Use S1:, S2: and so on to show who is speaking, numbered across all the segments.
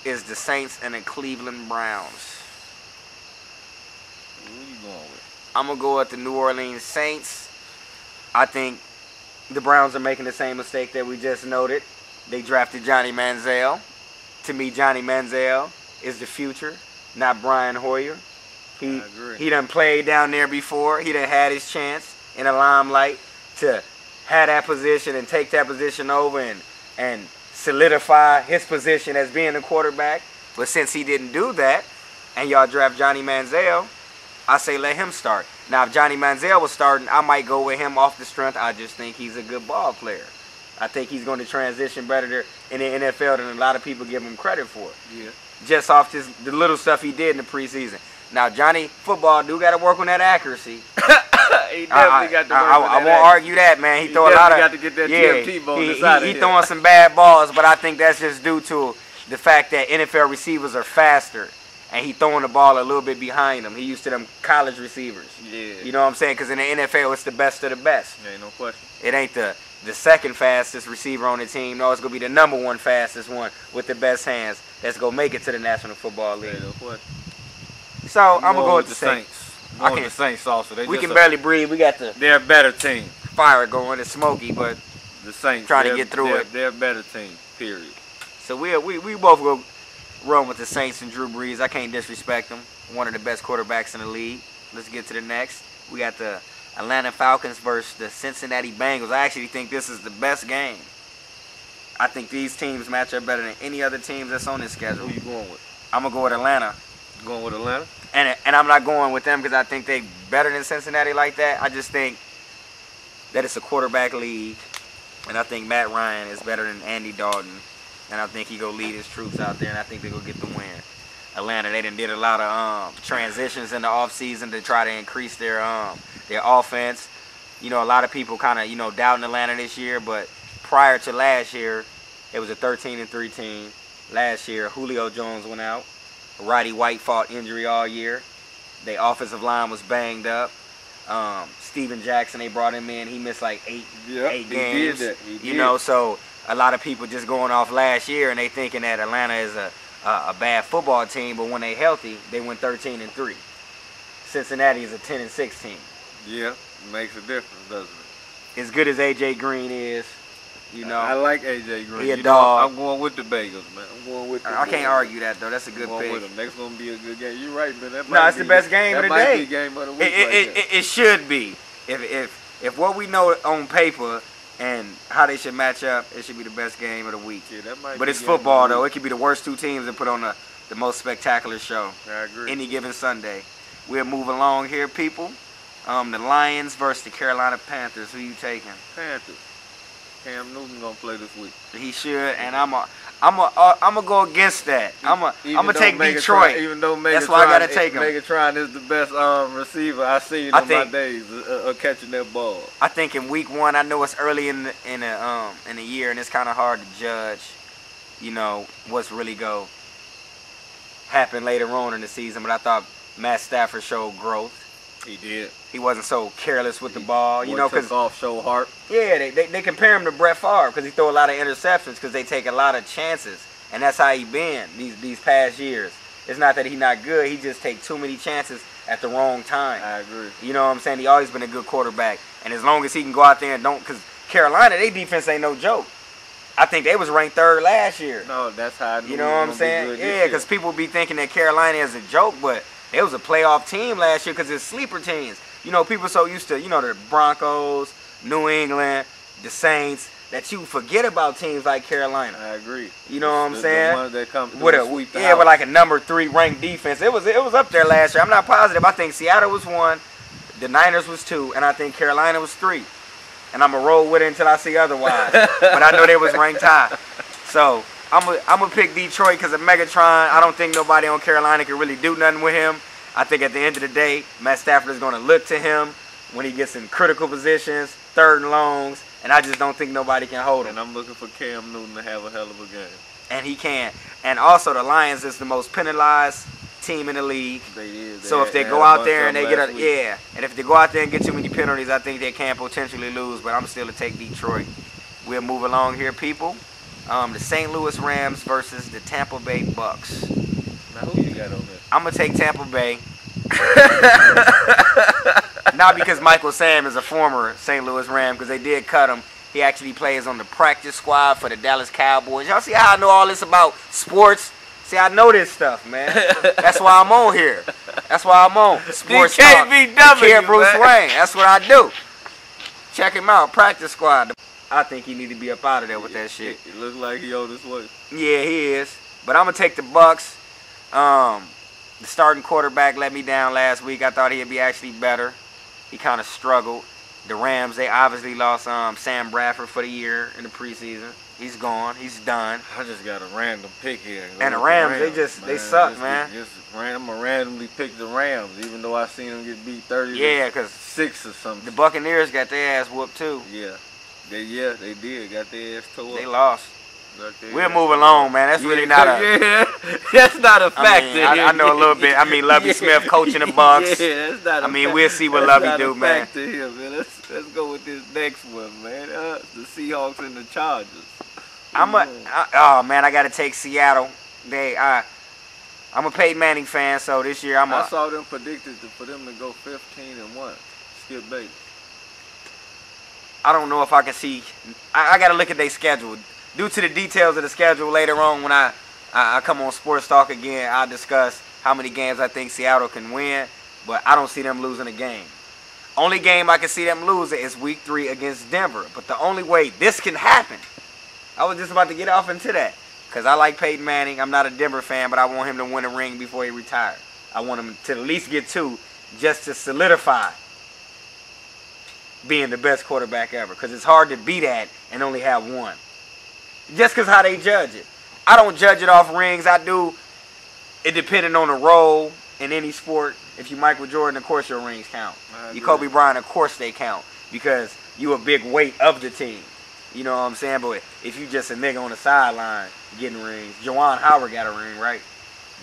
S1: is the Saints and the Cleveland Browns.
S2: Who you going with?
S1: I'm going to go with the New Orleans Saints. I think the Browns are making the same mistake that we just noted. They drafted Johnny Manziel. To me, Johnny Manziel is the future, not Brian Hoyer.
S2: I agree.
S1: He done played down there before. He done had his chance in the limelight to have that position and take that position over and solidify his position as being the quarterback. But since he didn't do that, and y'all draft Johnny Manziel, I say let him start. Now, if Johnny Manziel was starting, I might go with him off the strength. I just think he's a good ball player. I think he's going to transition better in the NFL than a lot of people give him credit for.
S2: Yeah.
S1: Just off the little stuff he did in the preseason. Now, Johnny football do got to work on that accuracy.
S2: He definitely got to work on that
S1: I won't argue that, man. He throw a lot of.
S2: got to get that TFT bonus
S1: he throwing some bad balls, but I think that's just due to the fact that NFL receivers are faster, and he throwing the ball a little bit behind them. He used to them college receivers.
S2: Yeah.
S1: You know what I'm saying? Because in the NFL, it's the best of the best.
S2: Ain't no question.
S1: It ain't the second fastest receiver on the team. No, it's going to be the number one fastest one with the best hands that's going to make it to the National Football League.
S2: Ain't no question.
S1: So, I'm going to go with the Saints.
S2: Going with the Saints also.
S1: We can barely breathe. We got
S2: they're a better team.
S1: Fire going. It's smoky, but
S2: the Saints
S1: trying to get through it.
S2: They're a better team, period.
S1: So, we both go run with the Saints and Drew Brees. I can't disrespect him. One of the best quarterbacks in the league. Let's get to the next. We got the Atlanta Falcons versus the Cincinnati Bengals. I actually think this is the best game. I think these teams match up better than any other teams that's on this schedule.
S2: Who you going with?
S1: I'm going to go with Atlanta.
S2: You going with Atlanta?
S1: And I'm not going with them because I think they better than Cincinnati like that. I just think that it's a quarterback league. And I think Matt Ryan is better than Andy Dalton. And I think he go lead his troops out there, and I think they go get the win. Atlanta, they done did a lot of transitions in the offseason to try to increase their offense. You know, a lot of people kind of, doubting Atlanta this year, but prior to last year, it was a 13-3 team. Last year, Julio Jones went out. Roddy White fought injury all year. Their offensive line was banged up. Steven Jackson, they brought him in. He missed like eight games.
S2: He did.
S1: So a lot of people just going off last year, and they thinking that Atlanta is a bad football team, but when they healthy, they went 13-3. Cincinnati is a 10-6 team.
S2: Yeah, it makes a difference, doesn't it?
S1: As good as A.J. Green is,
S2: I like A.J. Green.
S1: He a dog.
S2: I'm going with the Bengals, man. I'm going with the
S1: I can't argue that, though. That's a good pick.
S2: With them. Next going to be a good game. You're right, man.
S1: No, it's the best game of the day.
S2: That might be game of the week.
S1: It should be. If what we know on paper and how they should match up, it should be the best game of the week.
S2: Yeah, that might
S1: but
S2: be
S1: it's football, though. It could be the worst two teams that put on the most spectacular show.
S2: I agree.
S1: Any given Sunday. We'll move along here, people. The Lions versus the Carolina Panthers. Who you taking?
S2: Panthers. Cam Newton gonna play this week.
S1: He should, and I'm gonna go against that. I'm gonna take Detroit.
S2: Even though
S1: that's why I gotta take him.
S2: Megatron is the best receiver I've seen in my days of catching that ball.
S1: I think in week 1, I know it's early in the year, and it's kind of hard to judge, what's really go happen later on in the season. But I thought Matt Stafford showed growth.
S2: He did.
S1: He wasn't so careless with the ball,
S2: because off show heart.
S1: Yeah, they compare him to Brett Favre because he throw a lot of interceptions because they take a lot of chances, and that's how he been these past years. It's not that he's not good; he just take too many chances at the wrong time.
S2: I agree.
S1: You know what I'm saying? He always been a good quarterback, and as long as he can go out there and because Carolina, their defense ain't no joke. I think they was ranked 3rd last year.
S2: No, that's how I knew.
S1: You know what I'm saying? Yeah, because people be thinking that Carolina is a joke, but it was a playoff team last year because it's sleeper teams. People so used to, the Broncos, New England, the Saints, that you forget about teams like Carolina.
S2: I agree.
S1: You know what I'm saying?
S2: The ones that come
S1: with like a number 3 ranked defense. It was up there last year. I'm not positive. I think Seattle was 1, the Niners was 2, and I think Carolina was 3. And I'm going to roll with it until I see otherwise. But I know they was ranked high. So I'm gonna pick Detroit because of Megatron. I don't think nobody on Carolina can really do nothing with him. I think at the end of the day, Matt Stafford is going to look to him when he gets in critical positions, 3rd and longs, and I just don't think nobody can hold him.
S2: And I'm looking for Cam Newton to have a hell of a game.
S1: And he can. And also, the Lions is the most penalized team in the league.
S2: They is.
S1: So if they go out there and they get and if they go out there and get too many penalties, I think they can potentially lose. But I'm still to take Detroit. We'll move along here, people. The St. Louis Rams versus the Tampa Bay Bucks.
S2: Now, who you got on there?
S1: I'm going to take Tampa Bay. Not because Michael Sam is a former St. Louis Ram, because they did cut him. He actually plays on the practice squad for the Dallas Cowboys. Y'all see how I know all this about sports? See, I know this stuff, man. That's why I'm on here. That's why I'm on Sports
S2: D.K.B.W.
S1: Talk. Bruce Wayne. That's what I do. Check him out, practice squad. I think he need to be up out of there with that shit.
S2: It looks like he on his way.
S1: Yeah, he is. But I'm gonna take the Bucks. The starting quarterback let me down last week. I thought he'd be actually better. He kind of struggled. The Rams, they obviously lost Sam Bradford for the year in the preseason. He's gone. He's done.
S2: I just got a random pick here.
S1: And the Rams, they suck, man.
S2: I'm gonna randomly pick the Rams, even though I seen them get beat 30
S1: because
S2: 6 or something.
S1: The Buccaneers got their ass whooped too.
S2: Yeah, they did. Got their ass tore up.
S1: They lost. We'll move along, man. That's really not a.
S2: That's not a factor.
S1: I know a little bit. I mean, Lovie Smith coaching the Bucks.
S2: Yeah, that's not.
S1: We'll see what Lovie do, man.
S2: Factor here, man. Let's go with this next one, man. The Seahawks and the Chargers.
S1: Oh man, I gotta take Seattle. I'm a Peyton Manning fan, so this year I
S2: saw them predicted for them to go 15-1. Skip Bates.
S1: I don't know if I can see. I gotta look at their schedule. Due to the details of the schedule later on, when I come on Sports Talk again, I'll discuss how many games I think Seattle can win. But I don't see them losing a game. Only game I can see them losing is Week 3 against Denver. But the only way this can happen, I was just about to get off into that. Because I like Peyton Manning. I'm not a Denver fan, but I want him to win a ring before he retires. I want him to at least get 2 just to solidify being the best quarterback ever. Because it's hard to be that and only have 1. Just because how they judge it. I don't judge it off rings. I do it depending on the role in any sport. If you Michael Jordan, of course your rings count. You Kobe Bryant, of course they count. Because you a big weight of the team. You know what I'm saying? But if you just a nigga on the sideline getting rings. Juwan Howard got a ring, right?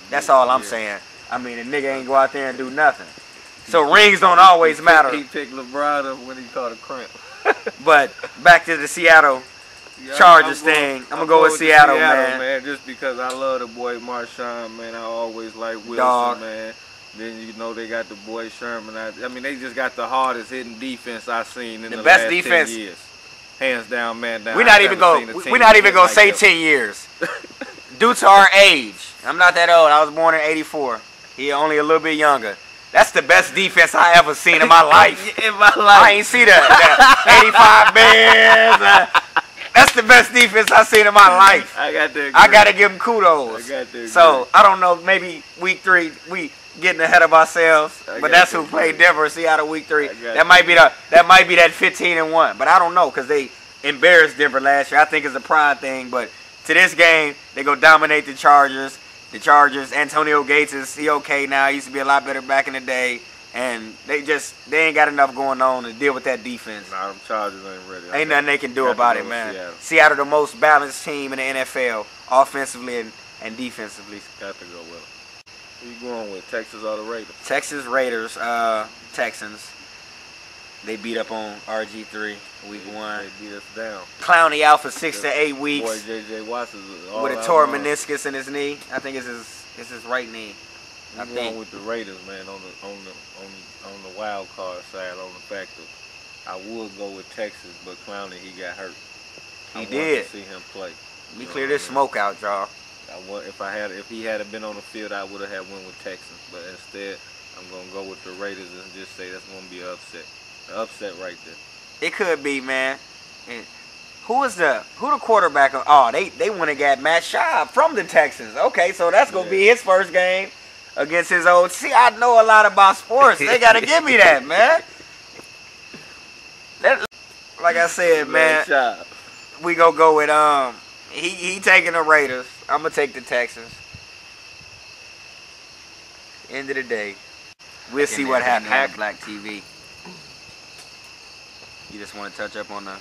S1: That's all I'm saying. A nigga ain't go out there and do nothing. So rings don't always matter.
S2: He picked LeBron up when he caught a cramp.
S1: But back to the Seattle Chargers thing. I'm gonna go with Seattle, man.
S2: Just because I love the boy Marshawn, man. I always like Wilson, man. Then they got the boy Sherman. They just got the hardest hitting defense I've seen in the
S1: best
S2: last
S1: defense.
S2: 10 years. Hands down, man. Down.
S1: We're not even gonna say 10 years. Due to our age, I'm not that old. I was born in '84. He only a little bit younger. That's the best defense I ever seen in my life. I ain't see the 85 Bears. That's the best defense I've seen in my life.
S2: I
S1: gotta give him kudos. So I don't know. Maybe Week 3 we getting ahead of ourselves, but that's who played Denver. Seattle Week 3. That might be that 15-1. But I don't know because they embarrassed Denver last year. I think it's a pride thing. But to this game, they go dominate the Chargers. The Chargers, Antonio Gates he okay now. He used to be a lot better back in the day. And they ain't got enough going on to deal with that defense.
S2: Nah, them Chargers ain't ready.
S1: Ain't nothing they can do about it, man. Seattle the most balanced team in the NFL, offensively and defensively.
S2: Got to go with them. Who you going with, Texas or the Raiders?
S1: Texas Raiders, Texans. They beat up on RG3 week 1.
S2: They beat us down.
S1: Clowney out for 6 to 8 weeks.
S2: Boy, J.J. Watts is
S1: with a torn meniscus in his knee. I think it's his right knee.
S2: I'm going with the Raiders, man, on the wild card side, on the fact that I would go with Texas, but Clowney, he got hurt.
S1: He did.
S2: I want to see him play.
S1: We clear this smoke out, y'all.
S2: If he had been on the field, I would have went with Texas, but instead, I'm gonna go with the Raiders and just say that's gonna be an upset right there.
S1: It could be, man. And who the quarterback? Oh, they went and got Matt Schaub from the Texans. Okay, so that's gonna be his first game against his old. See, I know a lot about sports. They gotta give me that, man. Like I said, man, we gonna go with he taking the Raiders. I'm gonna take the Texans. End of the day, we'll see what happens on Black TV. You just want to touch up on the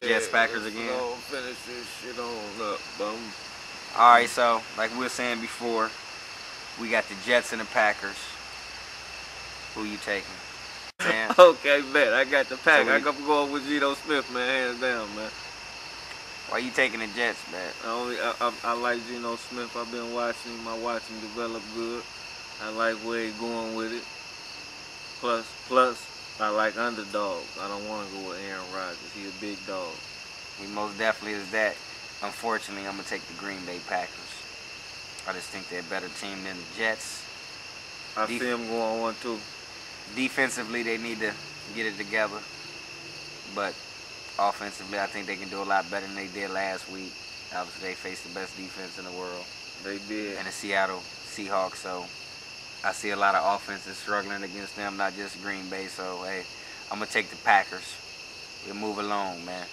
S1: Jets Packers again?
S2: Finish this shit on up, bum.
S1: All right, so like we were saying before, we got the Jets and the Packers. Who you taking?
S2: Okay, bet. I got the Packers. I'm going with Geno Smith, man, hands down, man.
S1: Why you taking the Jets, man?
S2: I like Geno Smith. I've been watching him. I watch him develop good. I like where he's going with it. Plus, I like underdogs. I don't want to go with Aaron Rodgers. He's a big dog.
S1: He most definitely is that. Unfortunately, I'm going to take the Green Bay Packers. I just think they're a better team than the Jets.
S2: I see them going 1-2.
S1: Defensively, they need to get it together. But offensively, I think they can do a lot better than they did last week. Obviously, they faced the best defense in the world.
S2: They did.
S1: And the Seattle Seahawks. So I see a lot of offenses struggling against them, not just Green Bay. So, hey, I'm going to take the Packers. We'll move along, man.